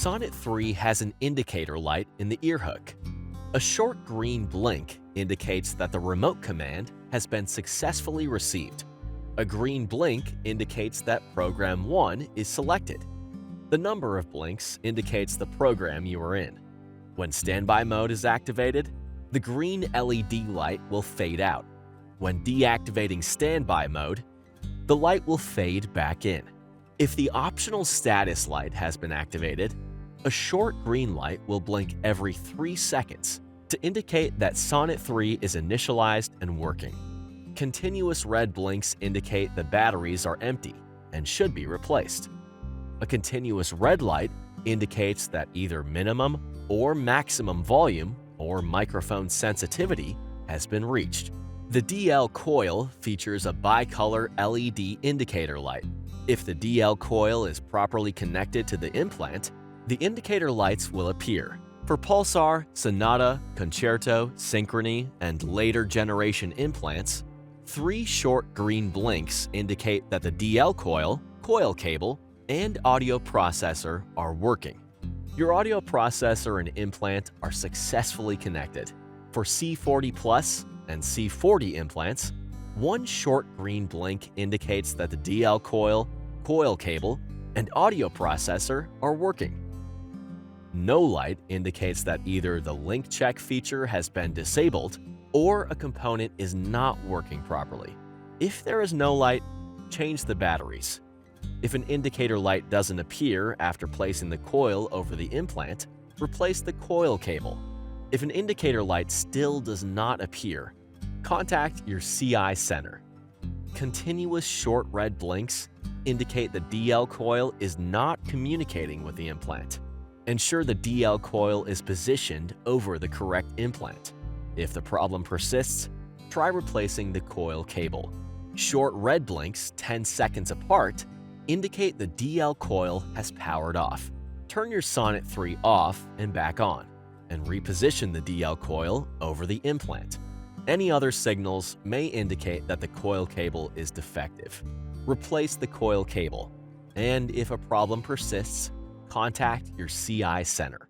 Sonnet 3 has an indicator light in the ear hook. A short green blink indicates that the remote command has been successfully received. A green blink indicates that program 1 is selected. The number of blinks indicates the program you are in. When standby mode is activated, the green LED light will fade out. When deactivating standby mode, the light will fade back in. If the optional status light has been activated, a short green light will blink every 3 seconds to indicate that Sonnet 3 is initialized and working. Continuous red blinks indicate the batteries are empty and should be replaced. A continuous red light indicates that either minimum or maximum volume or microphone sensitivity has been reached. The DL coil features a bicolor LED indicator light. If the DL coil is properly connected to the implant, the indicator lights will appear. For Pulsar, Sonata, Concerto, Synchrony, and later generation implants, 3 short green blinks indicate that the DL coil, coil cable, and audio processor are working. Your audio processor and implant are successfully connected. For C40 Plus and C40 implants, 1 short green blink indicates that the DL coil, coil cable, and audio processor are working. No light indicates that either the link check feature has been disabled or a component is not working properly. If there is no light, change the batteries. If an indicator light doesn't appear after placing the coil over the implant, replace the coil cable. If an indicator light still does not appear, contact your CI center. Continuous short red blinks indicate the DL coil is not communicating with the implant. Ensure the DL coil is positioned over the correct implant. If the problem persists, try replacing the coil cable. Short red blinks 10 seconds apart indicate the DL coil has powered off. Turn your Sonnet 3 off and back on, and reposition the DL coil over the implant. Any other signals may indicate that the coil cable is defective. Replace the coil cable, and if a problem persists, contact your CI center.